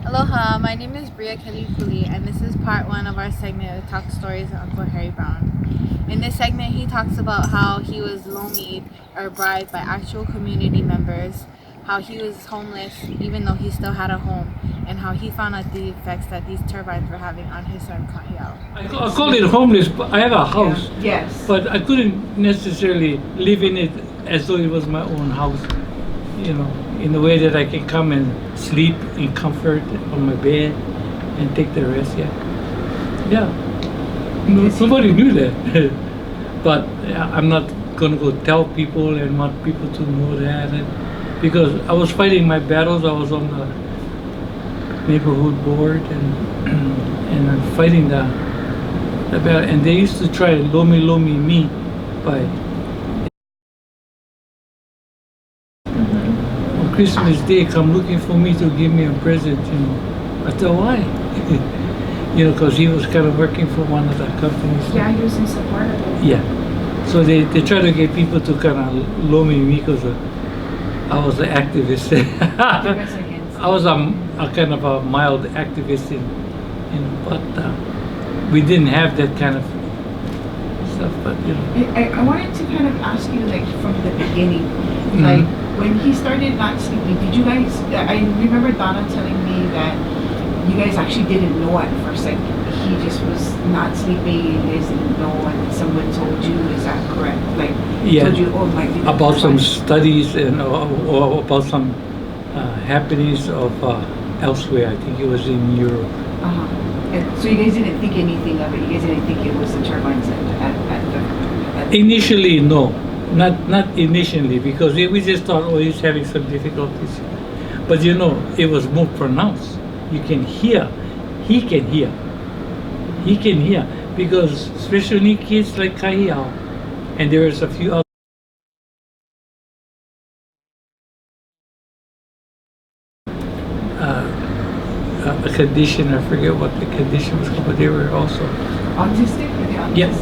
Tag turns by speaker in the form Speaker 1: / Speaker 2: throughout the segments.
Speaker 1: Aloha, my name is Bria Kelly Cooley, and this is part one of our segment of Talk Stories of Uncle Harry Brown. In this segment, he talks about how he was loaned or bribed by actual community members, how he was homeless even though he still had a home, and how he found out the effects that these turbines were having on his son Kahiao.
Speaker 2: I call it homeless, but I have a house.
Speaker 3: Yeah. Yes.
Speaker 2: But I couldn't necessarily live in it as though it was my own house, in a way that I can come and sleep in comfort on my bed and take the rest. Yeah. Nobody knew that. But I'm not gonna go tell people and want people to know that, because I was fighting my battles. I was on the neighborhood board and I'm fighting the battle. And they used to try to lomi me by Christmas Day come looking for me to give me a present, I thought, why? Because he was kind of working for one of the companies.
Speaker 3: Yeah, he was in support of it.
Speaker 2: Yeah. So they try to get people to kind of loan me because I was an activist. I was a kind of a mild activist, but we didn't have that kind of stuff. But
Speaker 3: I wanted to kind of ask you, like, from the beginning, like when he started not sleeping, did you guys? I remember Donna telling me that you guys actually didn't know at first, like he just was not sleeping. You guys didn't know, and someone told you. Is that correct? Like, told you,
Speaker 2: about some studies and or about some happenings of elsewhere. I think it was in Europe.
Speaker 3: And so you guys didn't think anything of it. You guys didn't think it was the turbines at the
Speaker 2: Initially, no. Not initially, because we just thought, oh, he's having some difficulties. But it was more pronounced. You can hear. He can hear. He can hear. Because especially kids like Kahiao, and there was a few other a condition, I forget what the condition was called, but they were also
Speaker 3: autistic?
Speaker 2: Yes.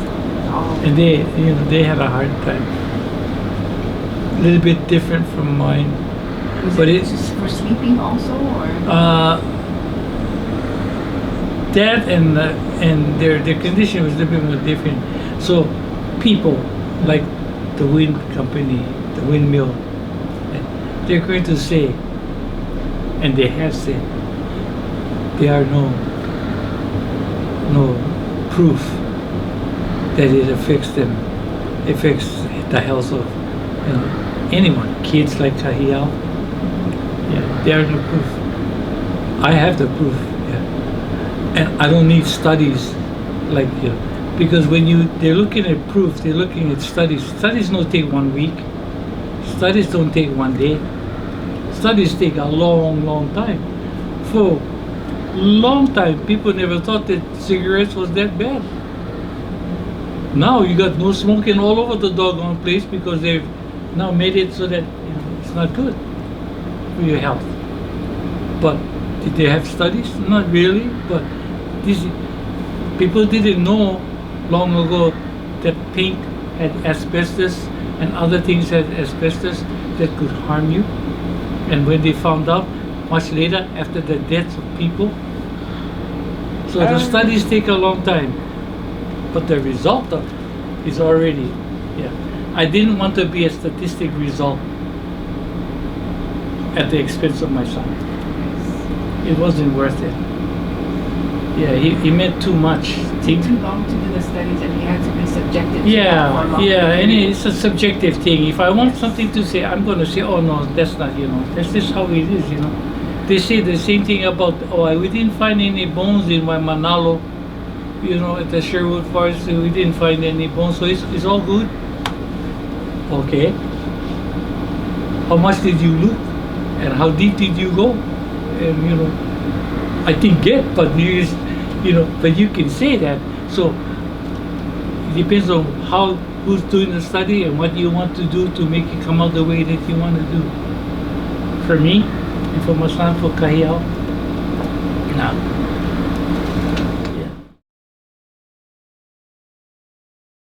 Speaker 3: Oh.
Speaker 2: And they had a hard time. A little bit different from mine.
Speaker 3: Was it just for sleeping also, or?
Speaker 2: That and their condition was a little bit more different. So people like the wind company, the windmill, they're going to say, and they have said, there are no proof that it affects them, affects the health of anyone, kids like Kahiao. Yeah, there are no proof. I have the proof. Yeah, and I don't need studies like because when they're looking at proof, they're looking at studies. Studies don't take 1 week. Studies don't take 1 day. Studies take a long time. For long time, people never thought that cigarettes was that bad. Now you got no smoking all over the doggone place because they've now made it so that it's not good for your health. But did they have studies? Not really. But people didn't know long ago that paint had asbestos and other things had asbestos that could harm you. And when they found out much later, after the deaths of people, so the studies take a long time, but the result of it is already, I didn't want to be a statistic result at the expense of my son. It wasn't worth it. Yeah, he meant too much.
Speaker 3: It took too long to do the studies, and he had to be subjected to
Speaker 2: Yeah,
Speaker 3: that for a long
Speaker 2: and it's a subjective thing. If I want something to say, I'm going to say, oh no, that's not, that's just how it is, They say the same thing about, we didn't find any bones in my Manalo, at the Sherwood Forest, we didn't find any bones, so it's all good. Okay. How much did you look? And how deep did you go? And, I didn't get, but but you can say that. So it depends on who's doing the study and what you want to do to make it come out the way that you want to do. For me, and for my son, for Kahiao, no.